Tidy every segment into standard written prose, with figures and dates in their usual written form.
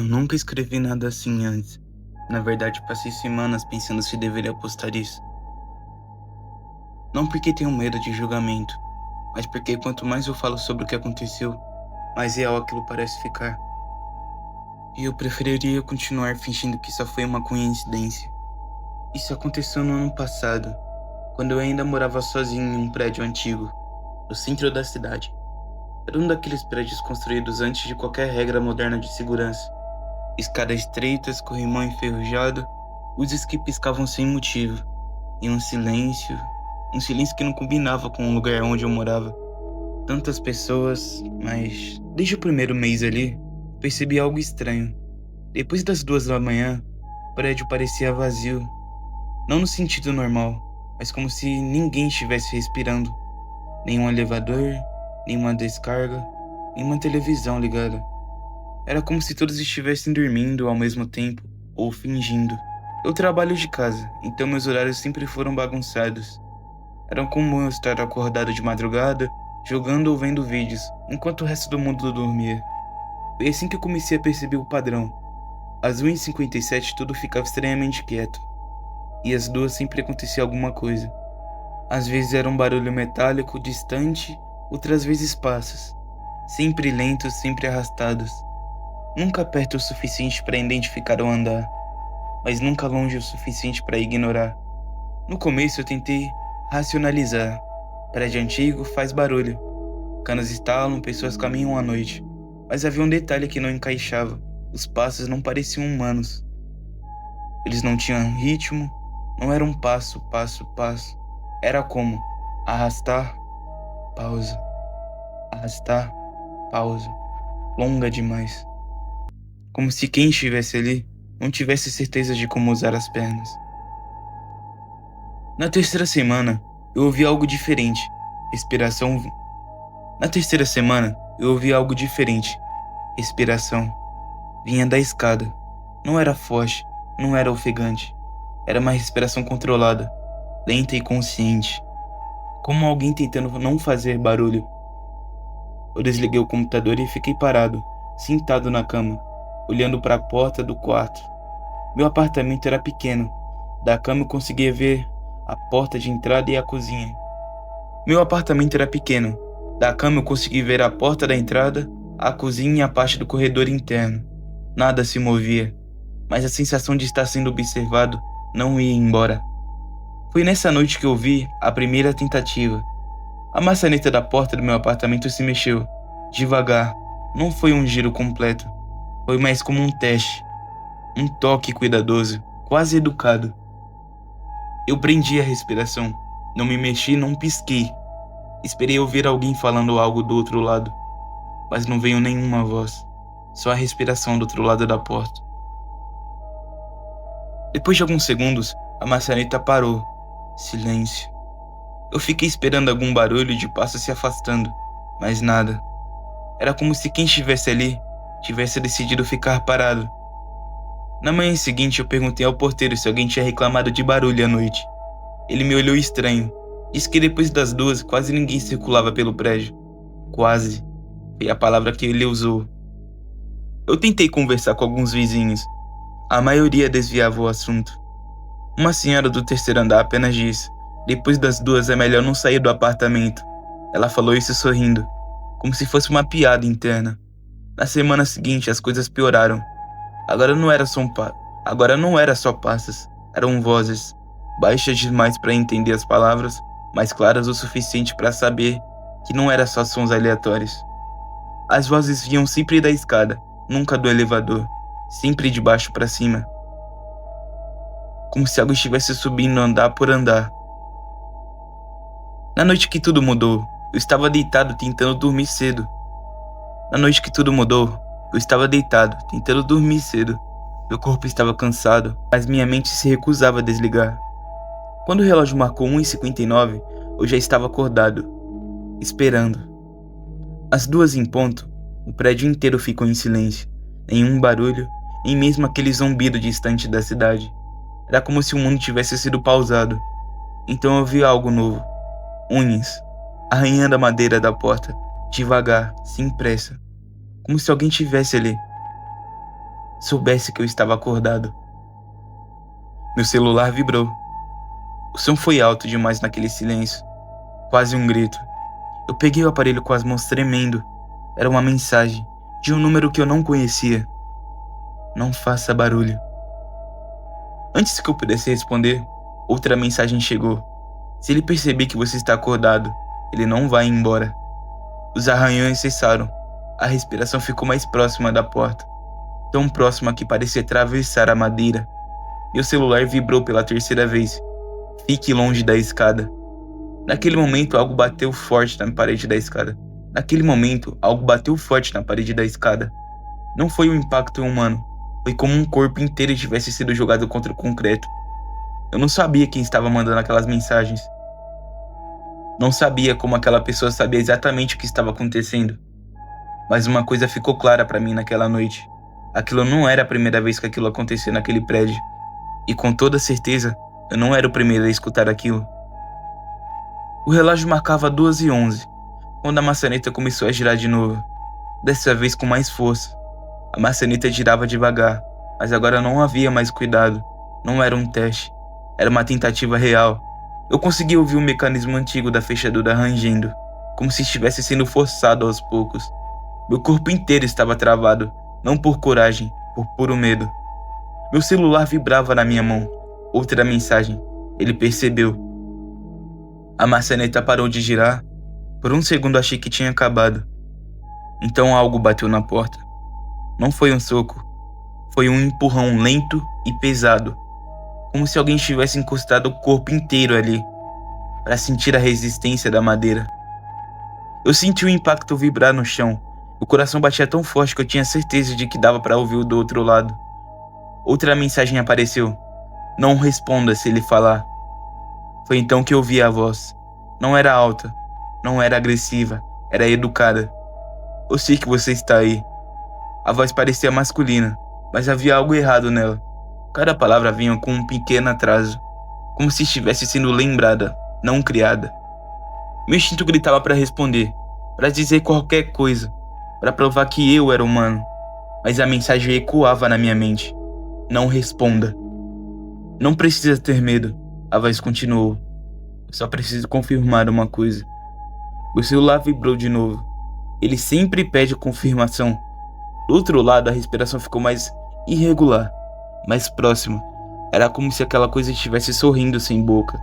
Eu nunca escrevi nada assim antes. Na verdade, passei semanas pensando se deveria postar isso. Não porque tenho medo de julgamento, mas porque quanto mais eu falo sobre o que aconteceu, mais real aquilo parece ficar. E eu preferiria continuar fingindo que só foi uma coincidência. Isso aconteceu no ano passado, quando eu ainda morava sozinho em um prédio antigo, no centro da cidade. Era um daqueles prédios construídos antes de qualquer regra moderna de segurança. Escadas estreitas, corrimão enferrujado, luzes que piscavam sem motivo, e um silêncio que não combinava com o lugar onde eu morava. Tantas pessoas, mas desde o primeiro mês ali, percebi algo estranho. Depois das 2 da manhã, o prédio parecia vazio, não no sentido normal, mas como se ninguém estivesse respirando. Nenhum elevador, nenhuma descarga, nenhuma televisão ligada. Era como se todos estivessem dormindo ao mesmo tempo, ou fingindo. Eu trabalho de casa, então meus horários sempre foram bagunçados. Era comum eu estar acordado de madrugada, jogando ou vendo vídeos, enquanto o resto do mundo dormia. Foi assim que eu comecei a perceber o padrão. Às 1h57 tudo ficava estranhamente quieto, e às 2 sempre acontecia alguma coisa. Às vezes era um barulho metálico, distante, outras vezes passos. Sempre lentos, sempre arrastados. Nunca perto o suficiente para identificar o andar, mas nunca longe o suficiente para ignorar. No começo eu tentei racionalizar. Prédio antigo faz barulho. Canos estalam, pessoas caminham à noite. Mas havia um detalhe que não encaixava. Os passos não pareciam humanos. Eles não tinham ritmo, não era um passo, passo, passo. Era como arrastar, pausa, arrastar, pausa. Longa demais. Como se quem estivesse ali não tivesse certeza de como usar as pernas. Na terceira semana, eu ouvi algo diferente. Respiração. Na terceira semana, eu ouvi algo diferente. Respiração. Vinha da escada. Não era forte, não era ofegante. Era uma respiração controlada, lenta e consciente. Como alguém tentando não fazer barulho. Eu desliguei o computador e fiquei parado, sentado na cama, olhando para a porta do quarto. Meu apartamento era pequeno. Da cama eu conseguia ver a porta de entrada e a cozinha. Meu apartamento era pequeno. Da cama eu consegui ver a porta da entrada, a cozinha e a parte do corredor interno. Nada se movia, mas a sensação de estar sendo observado não ia embora. Foi nessa noite que eu vi a primeira tentativa. A maçaneta da porta do meu apartamento se mexeu, devagar. Não foi um giro completo. Foi mais como um teste. Um toque cuidadoso, quase educado. Eu prendi a respiração. Não me mexi, não pisquei. Esperei ouvir alguém falando algo do outro lado, mas não veio nenhuma voz. Só a respiração do outro lado da porta. Depois de alguns segundos, a maçaneta parou. Silêncio. Eu fiquei esperando algum barulho de passos se afastando, mas nada. Era como se quem estivesse ali tivesse decidido ficar parado. Na manhã seguinte, eu perguntei ao porteiro se alguém tinha reclamado de barulho à noite. Ele me olhou estranho. Disse que depois das 2 quase ninguém circulava pelo prédio. Quase. Foi a palavra que ele usou. Eu tentei conversar com alguns vizinhos. A maioria desviava o assunto. Uma senhora do terceiro andar apenas disse: depois das 2 é melhor não sair do apartamento. Ela falou isso sorrindo, como se fosse uma piada interna. Na semana seguinte as coisas pioraram. Agora não era só passos, eram vozes, baixas demais para entender as palavras, mas claras o suficiente para saber que não era só sons aleatórios. As vozes vinham sempre da escada, nunca do elevador, sempre de baixo para cima. Como se algo estivesse subindo andar por andar. Na noite que tudo mudou, eu estava deitado tentando dormir cedo. Na noite que tudo mudou, eu estava deitado tentando dormir cedo. Meu corpo estava cansado, mas minha mente se recusava a desligar. Quando o relógio marcou 1h59, eu já estava acordado, esperando. Às 2 em ponto, o prédio inteiro ficou em silêncio. Nenhum barulho, nem mesmo aquele zumbido distante da cidade. Era como se o mundo tivesse sido pausado. Então eu vi algo novo. Unhas, arranhando a madeira da porta, devagar, sem pressa. Como se alguém estivesse ali. soubesse que eu estava acordado. Meu celular vibrou. O som foi alto demais naquele silêncio, quase um grito. Eu peguei o aparelho com as mãos tremendo. Era uma mensagem de um número que eu não conhecia. Não faça barulho. Antes que eu pudesse responder, outra mensagem chegou. Se ele perceber que você está acordado, ele não vai embora. Os arranhões cessaram. A respiração ficou mais próxima da porta, tão próxima que parecia atravessar a madeira. Meu celular vibrou pela terceira vez. Fique longe da escada. Naquele momento, algo bateu forte na parede da escada. Não foi um impacto humano. Foi como um corpo inteiro tivesse sido jogado contra o concreto. Eu não sabia quem estava mandando aquelas mensagens. Não sabia como aquela pessoa sabia exatamente o que estava acontecendo. Mas uma coisa ficou clara para mim naquela noite. Aquilo não era a primeira vez que aquilo acontecia naquele prédio. E com toda certeza, eu não era o primeiro a escutar aquilo. O relógio marcava 2h11, quando a maçaneta começou a girar de novo. Dessa vez com mais força. A maçaneta girava devagar, mas agora não havia mais cuidado. Não era um teste. Era uma tentativa real. Eu conseguia ouvir o mecanismo antigo da fechadura rangendo, como se estivesse sendo forçado aos poucos. Meu corpo inteiro estava travado, não por coragem, por puro medo. Meu celular vibrava na minha mão. Outra mensagem. Ele percebeu. A maçaneta parou de girar. Por um segundo achei que tinha acabado. Então algo bateu na porta. Não foi um soco. Foi um empurrão lento e pesado, como se alguém tivesse encostado o corpo inteiro ali, para sentir a resistência da madeira. Eu senti o impacto vibrar no chão. O coração batia tão forte que eu tinha certeza de que dava para ouvir o do outro lado. Outra mensagem apareceu. Não responda se ele falar. Foi então que eu ouvi a voz. Não era alta, não era agressiva, era educada. Eu sei que você está aí. A voz parecia masculina, mas havia algo errado nela. Cada palavra vinha com um pequeno atraso, como se estivesse sendo lembrada, não criada. Meu instinto gritava para responder, para dizer qualquer coisa, para provar que eu era humano. Mas a mensagem ecoava na minha mente. Não responda. Não precisa ter medo, a voz continuou. Eu só preciso confirmar uma coisa. O celular vibrou de novo. Ele sempre pede confirmação. Do outro lado, a respiração ficou mais irregular, mais próxima. Era como se aquela coisa estivesse sorrindo sem boca.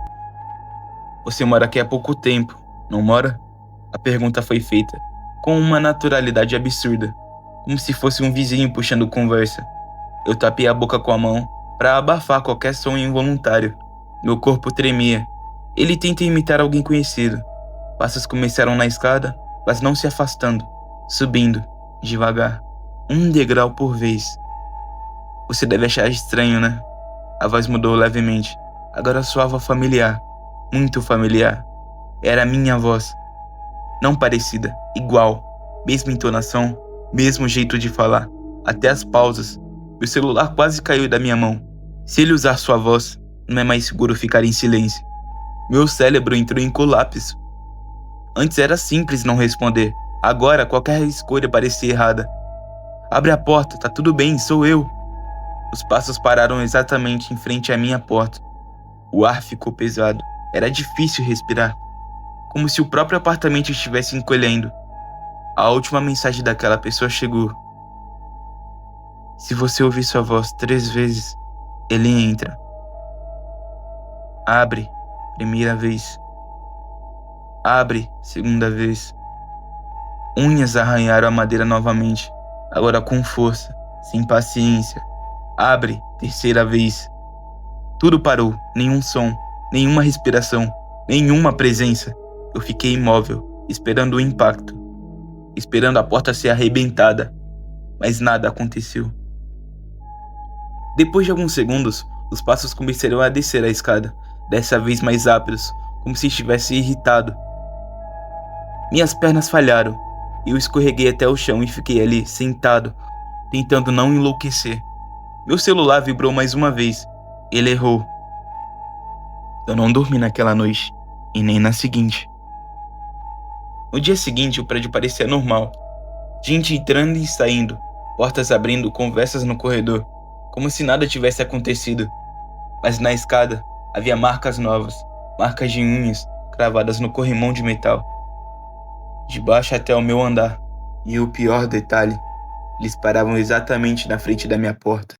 Você mora aqui há pouco tempo, não mora? A pergunta foi feita, com uma naturalidade absurda, como se fosse um vizinho puxando conversa. Eu tapei a boca com a mão para abafar qualquer som involuntário. Meu corpo tremia. Ele tenta imitar alguém conhecido. Passos começaram na escada, mas não se afastando, subindo, devagar, um degrau por vez. Você deve achar estranho, né? A voz mudou levemente. Agora soava familiar, muito familiar. Era a minha voz. Não parecida, igual. Mesma entonação, mesmo jeito de falar. Até as pausas. Meu celular quase caiu da minha mão. Se ele usar sua voz, não é mais seguro ficar em silêncio. Meu cérebro entrou em colapso. Antes era simples não responder. Agora qualquer escolha parecia errada. Abre a porta, tá tudo bem, sou eu. Os passos pararam exatamente em frente à minha porta. O ar ficou pesado. Era difícil respirar. Como se o próprio apartamento estivesse encolhendo. A última mensagem daquela pessoa chegou. Se você ouvir sua voz 3 vezes, ele entra. Abre, primeira vez. Abre, segunda vez. Unhas arranharam a madeira novamente, agora com força, sem paciência. Abre, terceira vez. Tudo parou, nenhum som, nenhuma respiração, nenhuma presença. Eu fiquei imóvel, esperando o impacto, esperando a porta ser arrebentada, mas nada aconteceu. Depois de alguns segundos, os passos começaram a descer a escada, dessa vez mais rápidos, como se estivesse irritado. Minhas pernas falharam. Eu escorreguei até o chão e fiquei ali, sentado, tentando não enlouquecer. Meu celular vibrou mais uma vez. Ele errou. Eu não dormi naquela noite, e nem na seguinte. No dia seguinte, o prédio parecia normal. Gente entrando e saindo, portas abrindo, conversas no corredor, como se nada tivesse acontecido. Mas na escada havia marcas novas, marcas de unhas cravadas no corrimão de metal, de baixo até o meu andar. E o pior detalhe, eles paravam exatamente na frente da minha porta.